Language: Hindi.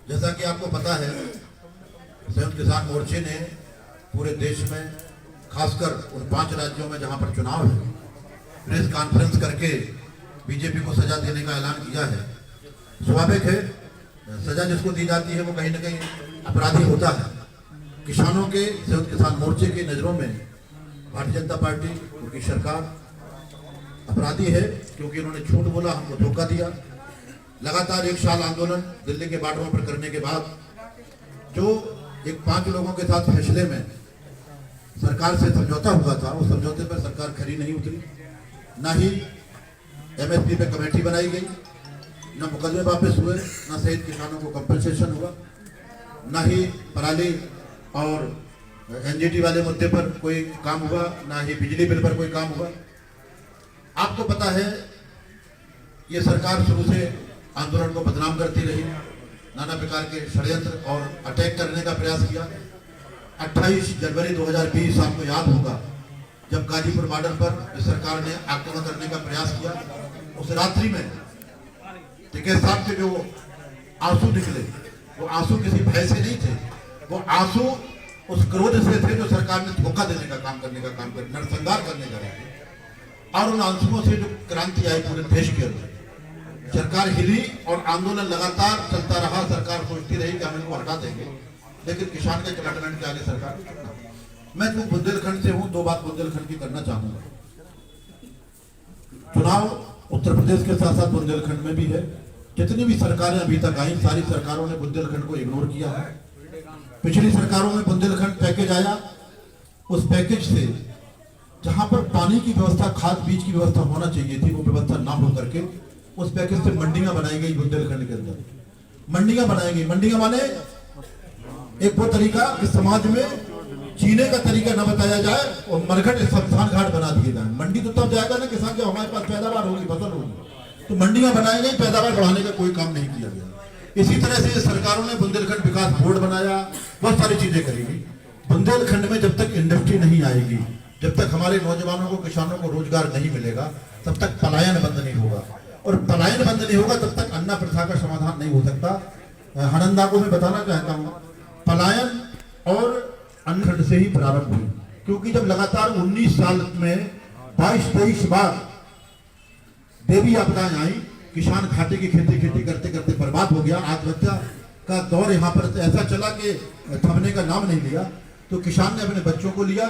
जैसा कि आपको पता है, संयुक्त किसान मोर्चे ने पूरे देश में, खासकर उन 5 राज्यों में जहां पर चुनाव है, प्रेस कॉन्फ्रेंस करके बीजेपी को सजा देने का ऐलान किया है। स्वाभाविक है, सजा जिसको दी जाती है वो कहीं ना कहीं अपराधी होता है। किसानों के, संयुक्त किसान मोर्चे की नज़रों में भारतीय जनता पार्टी, उनकी सरकार अपराधी है, क्योंकि उन्होंने झूठ बोला, हमको धोखा दिया। लगातार 1 साल आंदोलन दिल्ली के बार्डरों पर करने के बाद जो एक 5 लोगों के साथ फैसले में सरकार से समझौता हुआ था, उस समझौते पर सरकार खरी नहीं उतरी। ना ही एमएसपी पे कमेटी बनाई गई, ना मुकदमे वापस हुए, ना शहीद किसानों को कंपनसेशन हुआ, ना ही पराली और एनजीटी वाले मुद्दे पर कोई काम हुआ, ना ही बिजली बिल पर कोई काम हुआ। आपको पता है, ये सरकार शुरू से आंदोलन को बदनाम करती रही, नाना प्रकार के षड्यंत्र और अटैक करने का प्रयास किया। 28 जनवरी 2020 आपको याद होगा, जब गाजीपुर बॉर्डर पर इस सरकार ने आक्रमण करने का प्रयास किया। उस रात्रि में टिकैत साहब के जो आंसू निकले, वो आंसू किसी भय से नहीं थे, वो आंसू उस क्रोध से थे जो सरकार ने धोखा देने का काम करने का काम कर, नरसंहार करने का रहे। और उन आंसुओं से जो क्रांति आई पूरे देश के अंदर, सरकार हिली और आंदोलन लगातार चलता रहा। सरकार सोचती रही कि हम इनको हटा देंगे, लेकिन किसान के कमिटमेंट के आगे सरकार नहीं चुका। मैं तो बुंदेलखंड से हूं, 2 बात बुंदेलखंड की करना चाहूंगा। चुनाव उत्तर प्रदेश के साथ साथ बुंदेलखंड में भी है। जितनी भी सरकारें अभी तक आई, सारी सरकारों ने बुंदेलखंड को इग्नोर किया है। पिछली सरकारों में बुंदेलखंड पैकेज आया, उस पैकेज से जहां पर पानी की व्यवस्था, खाद बीज की व्यवस्था होना चाहिए थी, वो व्यवस्था ना हो करके उस पैकेज से मंडियां बनाई गई। बुंदेलखंड के अंदर मंडियां बनाई गई। मंडियां माने एक वो तरीका कि समाज में जीने का तरीका न बताया जाए और मरघट शमशान घाट बना दिए जाए। मंडी तो तब जाएगा ना किसान, जब हमारे पास पैदावार होगी, फसल होगी। तो मंडियां बनाई गई, पैदावार बढ़ाने का कोई काम नहीं किया गया। इसी तरह से सरकारों ने बुंदेलखंड विकास बोर्ड बनाया, बहुत सारी चीजें करी गई। बुंदेलखंड में जब तक इंडस्ट्री नहीं आएगी, जब तक हमारे नौजवानों को, किसानों को रोजगार नहीं मिलेगा, तब तक पलायन बंद नहीं होगा। और पलायन बंद नहीं होगा तब तक अन्ना प्रथा का समाधान नहीं हो सकता। हनंदा को मैं बताना चाहता हूँ, पलायन और अन्नखंड से ही प्रारंभ हुई, क्योंकि जब लगातार 19 साल में 22-23 बार देवी आपदाएं आई, किसान घाटे की खेती करते करते बर्बाद हो गया। आत्महत्या का दौर यहाँ पर ऐसा चला कि थमने का नाम नहीं लिया। तो किसान ने अपने बच्चों को लिया